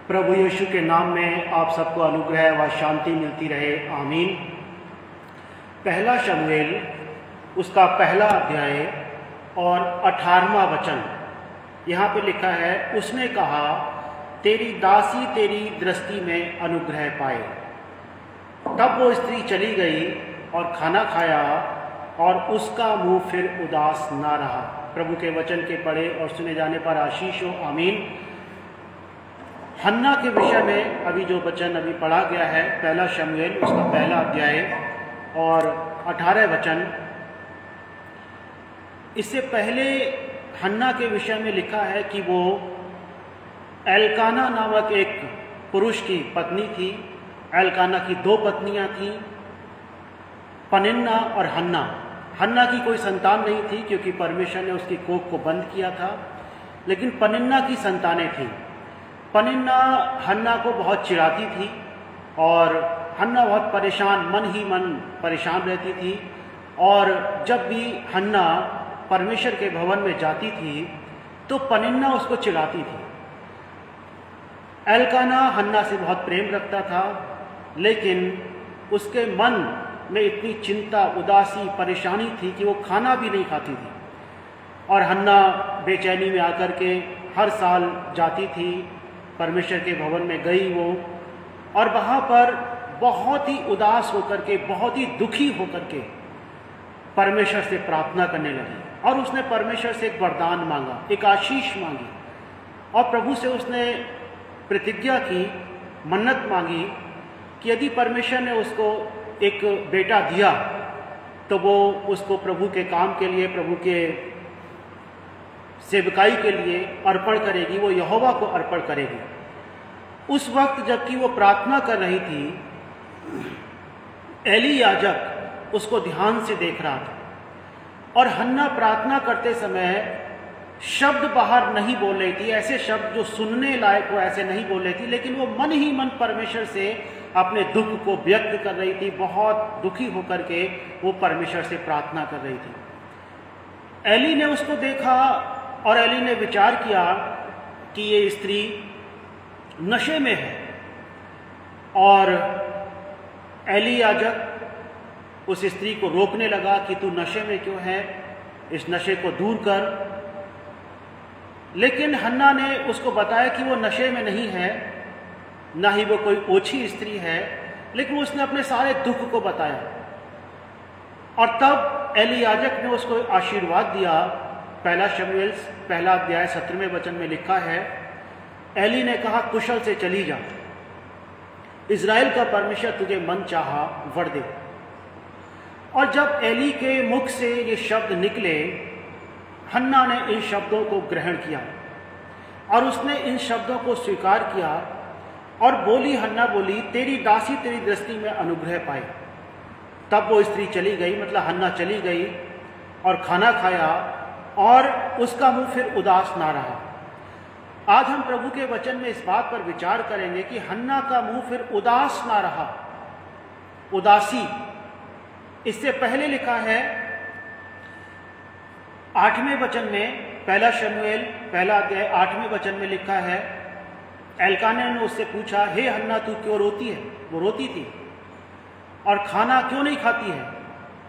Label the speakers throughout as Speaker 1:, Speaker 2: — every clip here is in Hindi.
Speaker 1: प्रभु यीशु के नाम में आप सबको अनुग्रह व शांति मिलती रहे, आमीन। पहला शमूएल उसका पहला अध्याय और 18वां वचन यहाँ पे लिखा है, उसने कहा तेरी दासी तेरी दृष्टि में अनुग्रह पाए। तब वो स्त्री चली गई और खाना खाया और उसका मुंह फिर उदास ना रहा। प्रभु के वचन के पढ़े और सुने जाने पर आशीष हो, आमीन। हन्ना के विषय में अभी जो वचन अभी पढ़ा गया है, पहला शमूएल उसका पहला अध्याय और 18 वचन। इससे पहले हन्ना के विषय में लिखा है कि वो एल्काना नामक एक पुरुष की पत्नी थी। एल्काना की 2 पत्नियां थीं, पनिन्ना और हन्ना। हन्ना की कोई संतान नहीं थी क्योंकि परमेश्वर ने उसकी कोख को बंद किया था, लेकिन पनिन्ना की संतानें थीं। पनिन्ना हन्ना को बहुत चिढ़ाती थी और हन्ना बहुत परेशान, मन ही मन परेशान रहती थी। और जब भी हन्ना परमेश्वर के भवन में जाती थी तो पनिन्ना उसको चिढ़ाती थी। एल्काना हन्ना से बहुत प्रेम रखता था, लेकिन उसके मन में इतनी चिंता, उदासी, परेशानी थी कि वो खाना भी नहीं खाती थी। और हन्ना बेचैनी में आकर के हर साल जाती थी, परमेश्वर के भवन में गई वो, और वहाँ पर बहुत ही उदास होकर के, बहुत ही दुखी होकर के परमेश्वर से प्रार्थना करने लगी। और उसने परमेश्वर से एक वरदान मांगा, एक आशीष मांगी, और प्रभु से उसने प्रतिज्ञा की, मन्नत मांगी कि यदि परमेश्वर ने उसको एक बेटा दिया तो वो उसको प्रभु के काम के लिए, प्रभु के सेवकाई के लिए अर्पण करेगी, वो यहोवा को अर्पण करेगी। उस वक्त जबकि वो प्रार्थना कर रही थी, एली याजक उसको ध्यान से देख रहा था। और हन्ना प्रार्थना करते समय शब्द बाहर नहीं बोल रही थी, ऐसे शब्द जो सुनने लायक हो ऐसे नहीं बोल रही थी, लेकिन वो मन ही मन परमेश्वर से अपने दुख को व्यक्त कर रही थी। बहुत दुखी होकर के वो परमेश्वर से प्रार्थना कर रही थी। एली ने उसको देखा और एली ने विचार किया कि ये स्त्री नशे में है। और एली याजक उस स्त्री को रोकने लगा कि तू नशे में क्यों है, इस नशे को दूर कर। लेकिन हन्ना ने उसको बताया कि वो नशे में नहीं है, ना ही वो कोई ओछी स्त्री है, लेकिन उसने अपने सारे दुख को बताया। और तब एली याजक ने उसको आशीर्वाद दिया। पहला शमूएल पहला अध्याय 17वें वचन में लिखा है, एली ने कहा कुशल से चली जा, इज़राइल का परमेश्वर तुझे मन चाहा वर दे। और जब एली के मुख से ये शब्द निकले, हन्ना ने इन शब्दों को ग्रहण किया और उसने इन शब्दों को स्वीकार किया और बोली, हन्ना बोली, तेरी दासी तेरी दृष्टि में अनुग्रह पाए। तब वो स्त्री चली गई, मतलब हन्ना चली गई और खाना खाया और उसका मुंह फिर उदास ना रहा। आज हम प्रभु के वचन में इस बात पर विचार करेंगे कि हन्ना का मुंह फिर उदास ना रहा, उदासी। इससे पहले लिखा है 8वें वचन में, पहला शमूएल पहला अध्याय 8वें वचन में लिखा है, एल्काना ने उससे पूछा, हे हन्ना तू क्यों रोती है? वो रोती थी। और खाना क्यों नहीं खाती है?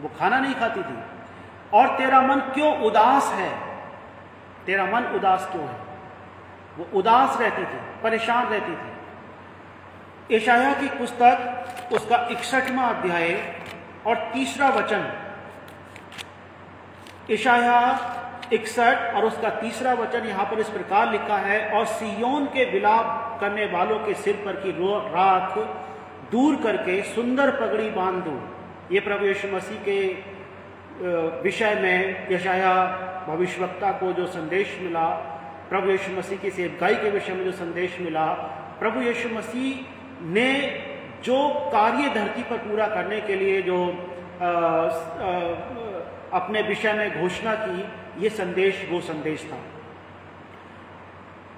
Speaker 1: वो खाना नहीं खाती थी। और तेरा मन क्यों उदास है? तेरा मन उदास क्यों है? वो उदास रहती थी, परेशान रहती थी। यशायाह की पुस्तक उसका 61वां अध्याय और 3रा वचन, यशायाह 61 और उसका 3रा वचन यहाँ पर इस प्रकार लिखा है, और सिय्योन के विलाप करने वालों के सिर पर की राख दूर करके सुंदर पगड़ी बांध दो। ये प्रभु यीशु मसीह के विषय में यशायाह भविष्यवक्ता को जो संदेश मिला, प्रभु यीशु मसीह की सेवकाई के विषय में जो संदेश मिला, प्रभु यीशु मसीह ने जो कार्य धरती पर पूरा करने के लिए जो अपने विषय में घोषणा की, ये संदेश वो संदेश था।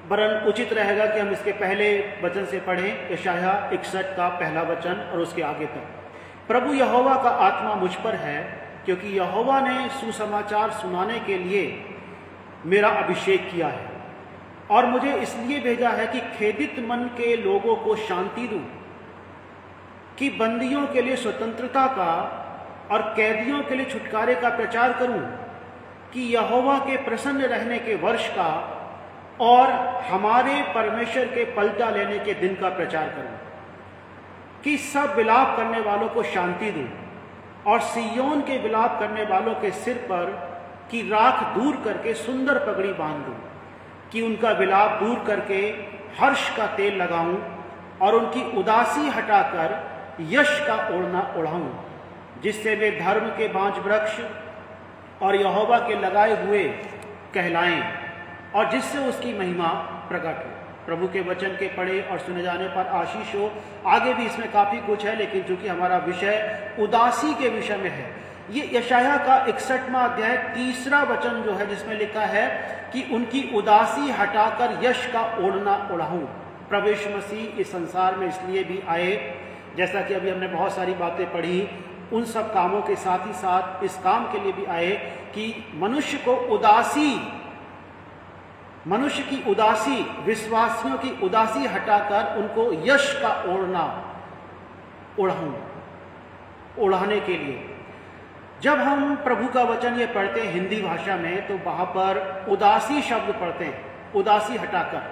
Speaker 1: वरन उचित रहेगा कि हम इसके पहले वचन से पढ़ें, यशायाह 61 का पहला वचन और उसके आगे तक। प्रभु यहोवा का आत्मा मुझ पर है, क्योंकि यहोवा ने सुसमाचार सुनाने के लिए मेरा अभिषेक किया है। और मुझे इसलिए भेजा है कि खेदित मन के लोगों को शांति दूं, कि बंदियों के लिए स्वतंत्रता का और कैदियों के लिए छुटकारे का प्रचार करूं, कि यहोवा के प्रसन्न रहने के वर्ष का और हमारे परमेश्वर के पलटा लेने के दिन का प्रचार करूं, कि सब विलाप करने वालों को शांति दूं और सिय्योन के विलाप करने वालों के सिर पर की राख दूर करके सुंदर पगड़ी बांध दूं, कि उनका विलाप दूर करके हर्ष का तेल लगाऊं और उनकी उदासी हटाकर यश का ओढ़ना ओढ़ाऊं, जिससे वे धर्म के बांज वृक्ष और यहोवा के लगाए हुए कहलाएं और जिससे उसकी महिमा प्रकट हो। प्रभु के वचन के पढ़े और सुने जाने पर आशीष हो। आगे भी इसमें काफी कुछ है, लेकिन चूंकि हमारा विषय उदासी के विषय में है, ये यशायाह का 61वां अध्याय 3रा वचन जो है, जिसमें लिखा है कि उनकी उदासी हटाकर यश का ओढ़ना ओढ़ाऊं। प्रभु यीशु मसीह इस संसार में इसलिए भी आए, जैसा कि अभी हमने बहुत सारी बातें पढ़ी, उन सब कामों के साथ ही साथ इस काम के लिए भी आए कि मनुष्य को उदासी, मनुष्य की उदासी, विश्वासियों की उदासी हटाकर उनको यश का ओढ़ना ओढ़ाऊं, ओढ़ाने के लिए। जब हम प्रभु का वचन ये पढ़ते हैं हिंदी भाषा में, तो वहां पर उदासी शब्द पढ़ते हैं, उदासी हटाकर।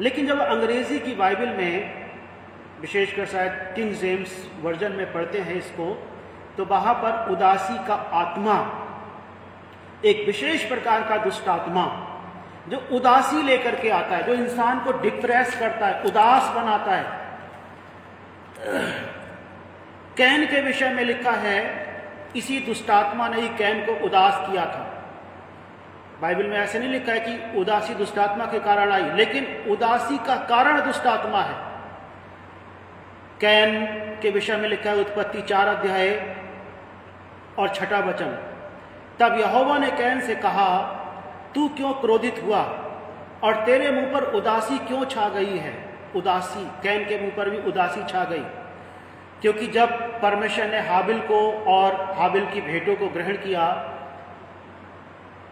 Speaker 1: लेकिन जब अंग्रेजी की बाइबल में, विशेषकर शायद किंग जेम्स वर्जन में पढ़ते हैं इसको, तो वहां पर उदासी का आत्मा, एक विशेष प्रकार का दुष्ट आत्मा जो उदासी लेकर के आता है, जो इंसान को डिप्रेस करता है, उदास बनाता है। कैन के विषय में लिखा है, इसी दुष्टात्मा ने ही कैन को उदास किया था। बाइबल में ऐसे नहीं लिखा है कि उदासी दुष्टात्मा के कारण आई, लेकिन उदासी का कारण दुष्टात्मा है। कैन के विषय में लिखा है उत्पत्ति 4 अध्याय और 6वां वचन, तब यहोवा ने कैन से कहा, तू क्यों क्रोधित हुआ और तेरे मुंह पर उदासी क्यों छा गई है। उदासी, कैन के मुंह पर भी उदासी छा गई, क्योंकि जब परमेश्वर ने हाबिल को और हाबिल की भेंटों को ग्रहण किया,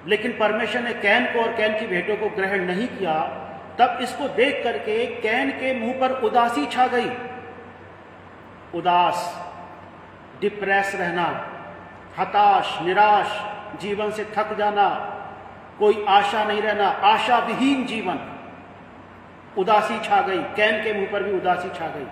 Speaker 1: लेकिन परमेश्वर ने कैन को और कैन की भेंटों को ग्रहण नहीं किया, तब इसको देख करके कैन के मुंह पर उदासी छा गई। उदास, डिप्रेस रहना, हताश, निराश, जीवन से थक जाना, कोई आशा नहीं रहना, आशा विहीन जीवन, उदासी छा गई। कैन के मुंह पर भी उदासी छा गई।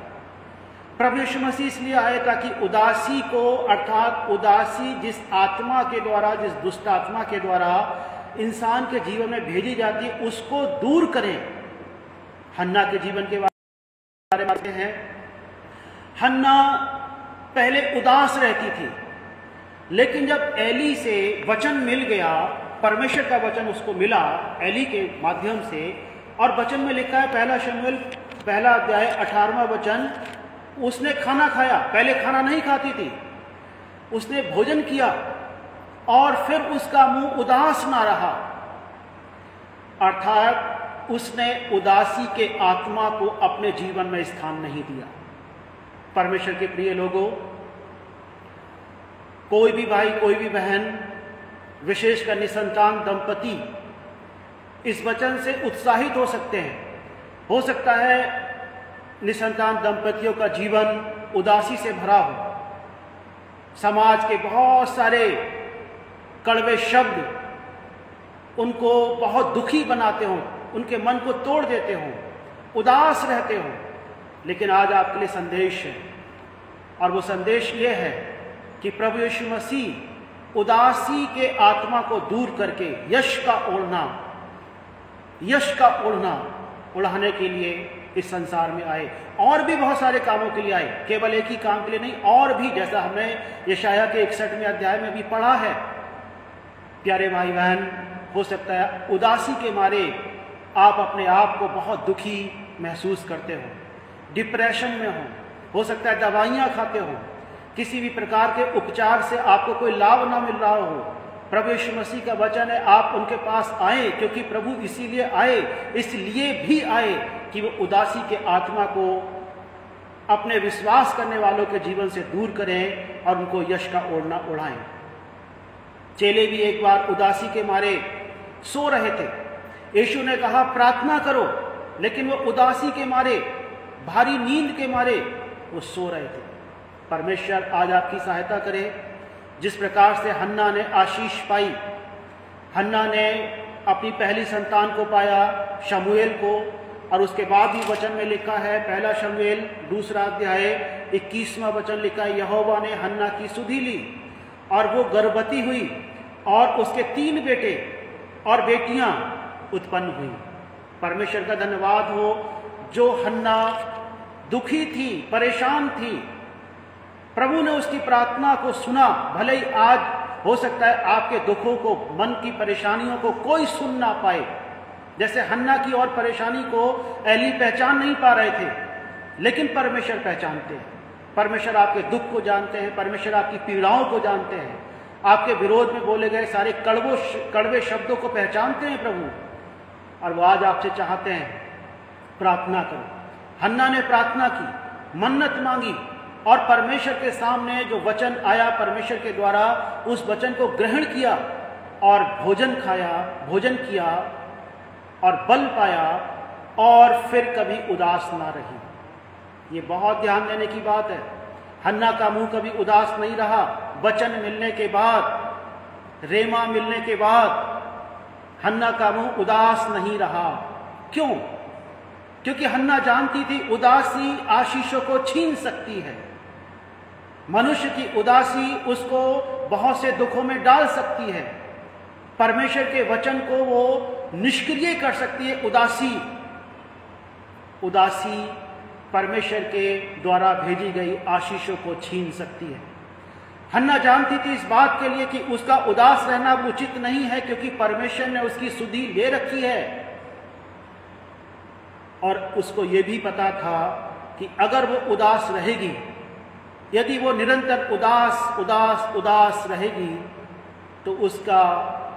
Speaker 1: प्रभु यीशु मसीह इसलिए आए ताकि उदासी को, अर्थात उदासी जिस आत्मा के द्वारा, जिस दुष्ट आत्मा के द्वारा इंसान के जीवन में भेजी जाती है, उसको दूर करें। हन्ना के जीवन के बारे में बातें हैं। हन्ना पहले उदास रहती थी, लेकिन जब एली से वचन मिल गया, परमेश्वर का वचन उसको मिला एली के माध्यम से, और वचन में लिखा है 1 शमूएल 1 अध्याय 18वां वचन, उसने खाना खाया। पहले खाना नहीं खाती थी, उसने भोजन किया और फिर उसका मुंह उदास ना रहा, अर्थात उसने उदासी के आत्मा को अपने जीवन में स्थान नहीं दिया। परमेश्वर के प्रिय लोगों, कोई भी भाई, कोई भी बहन, विशेषकर निसंतान दंपति इस वचन से उत्साहित हो सकते हैं। हो सकता है निसंतान दंपतियों का जीवन उदासी से भरा हो, समाज के बहुत सारे कड़वे शब्द उनको बहुत दुखी बनाते हों, उनके मन को तोड़ देते हों, उदास रहते हों। लेकिन आज आपके लिए संदेश है, और वो संदेश ये है कि प्रभु यीशु मसीह उदासी के आत्मा को दूर करके यश का ओढ़ना उड़ाने के लिए इस संसार में आए। और भी बहुत सारे कामों के लिए आए, केवल एक ही काम के लिए नहीं, और भी, जैसा हमने यशायाह के 61वें अध्याय में भी पढ़ा है। प्यारे भाई बहन, हो सकता है उदासी के मारे आप अपने आप को बहुत दुखी महसूस करते हो, डिप्रेशन में हो सकता है दवाइयाँ खाते हो, किसी भी प्रकार के उपचार से आपको कोई लाभ ना मिल रहा हो। प्रभु यीशु मसीह का वचन है, आप उनके पास आए, क्योंकि प्रभु इसीलिए आए, इसलिए भी आए कि वो उदासी के आत्मा को अपने विश्वास करने वालों के जीवन से दूर करें और उनको यश का ओढ़ना उड़ाएं। चेले भी एक बार उदासी के मारे सो रहे थे, यीशु ने कहा प्रार्थना करो, लेकिन वो उदासी के मारे, भारी नींद के मारे वो सो रहे थे। परमेश्वर आज आपकी सहायता करे। जिस प्रकार से हन्ना ने आशीष पाई, हन्ना ने अपनी पहली संतान को पाया, शमूएल को, और उसके बाद ही वचन में लिखा है, पहला शमूएल 2 अध्याय 21वां वचन लिखा है, यहोवा ने हन्ना की सुधि ली और वो गर्भवती हुई और उसके 3 बेटे और बेटियां उत्पन्न हुई। परमेश्वर का धन्यवाद हो। जो हन्ना दुखी थी, परेशान थी, प्रभु ने उसकी प्रार्थना को सुना। भले ही आज हो सकता है आपके दुखों को, मन की परेशानियों को कोई सुन ना पाए, जैसे हन्ना की और परेशानी को एली पहचान नहीं पा रहे थे, लेकिन परमेश्वर पहचानते हैं। परमेश्वर आपके दुख को जानते हैं, परमेश्वर आपकी पीड़ाओं को जानते हैं, आपके विरोध में बोले गए सारे कड़वे शब्दों को पहचानते हैं प्रभु, और वो आज आपसे चाहते हैं प्रार्थना करो। हन्ना ने प्रार्थना की, मन्नत मांगी, और परमेश्वर के सामने जो वचन आया परमेश्वर के द्वारा, उस वचन को ग्रहण किया और भोजन खाया, भोजन किया और बल पाया, और फिर कभी उदास ना रही। ये बहुत ध्यान देने की बात है। हन्ना का मुंह कभी उदास नहीं रहा। वचन मिलने के बाद, रेमा मिलने के बाद हन्ना का मुंह उदास नहीं रहा। क्यों? क्योंकि हन्ना जानती थी उदासी आशीषों को छीन सकती है। मनुष्य की उदासी उसको बहुत से दुखों में डाल सकती है। परमेश्वर के वचन को वो निष्क्रिय कर सकती है। उदासी परमेश्वर के द्वारा भेजी गई आशीषों को छीन सकती है। हन्ना जानती थी इस बात के लिए कि उसका उदास रहना उचित नहीं है, क्योंकि परमेश्वर ने उसकी सुधि ले रखी है। और उसको यह भी पता था कि अगर वो उदास रहेगी, यदि वो निरंतर उदास रहेगी, तो उसका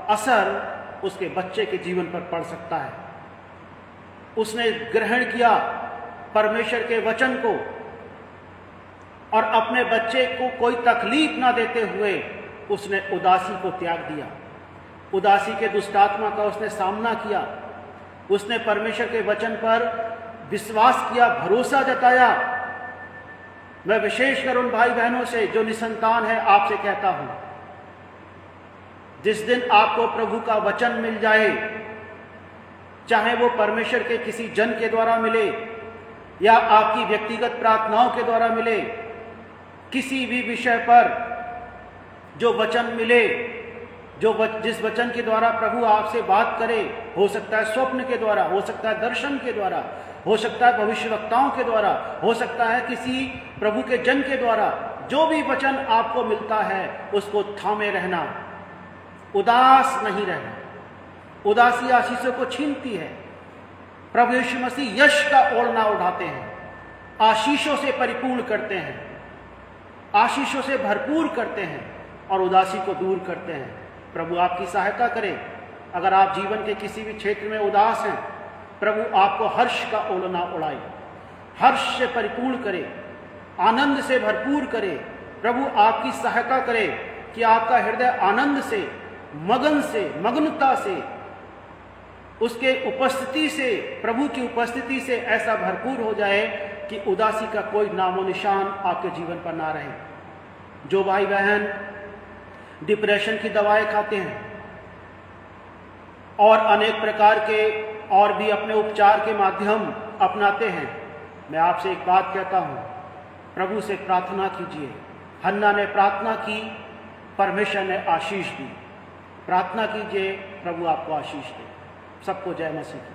Speaker 1: असर उसके बच्चे के जीवन पर पड़ सकता है। उसने ग्रहण किया परमेश्वर के वचन को, और अपने बच्चे को कोई तकलीफ ना देते हुए उसने उदासी को त्याग दिया। उदासी के दुष्टात्मा का उसने सामना किया। उसने परमेश्वर के वचन पर विश्वास किया, भरोसा जताया। मैं विशेषकर उन भाई बहनों से जो निसंतान है आपसे कहता हूं, जिस दिन आपको प्रभु का वचन मिल जाए, चाहे वो परमेश्वर के किसी जन के द्वारा मिले या आपकी व्यक्तिगत प्रार्थनाओं के द्वारा मिले, किसी भी विषय पर जो वचन मिले, जिस वचन के द्वारा प्रभु आपसे बात करे, हो सकता है स्वप्न के द्वारा, हो सकता है दर्शन के द्वारा, हो सकता है भविष्यवक्ताओं के द्वारा, हो सकता है किसी प्रभु के जन के द्वारा, जो भी वचन आपको मिलता है उसको थामे रहना, उदास नहीं रहना। उदासी आशीषों को छीनती है। प्रभु यीशु मसीह यश का ओढ़ना उठाते हैं, आशीषों से परिपूर्ण करते हैं, आशीषों से भरपूर करते हैं और उदासी को दूर करते हैं। प्रभु आपकी सहायता करे। अगर आप जीवन के किसी भी क्षेत्र में उदास हैं, प्रभु आपको हर्ष का ओढ़ना उड़ाए, हर्ष से परिपूर्ण करे, आनंद से भरपूर करे। प्रभु आपकी सहायता करे कि आपका हृदय आनंद से, मगनता से, उसके उपस्थिति से, प्रभु की उपस्थिति से ऐसा भरपूर हो जाए कि उदासी का कोई नामो निशान आपके जीवन पर ना रहे। जो भाई बहन डिप्रेशन की दवाएं खाते हैं और अनेक प्रकार के और भी अपने उपचार के माध्यम अपनाते हैं, मैं आपसे एक बात कहता हूं, प्रभु से प्रार्थना कीजिए। हन्ना ने प्रार्थना की, परमेश्वर ने आशीष दी। प्रार्थना कीजिए, प्रभु आपको आशीष दे। सबको जय मसीह की।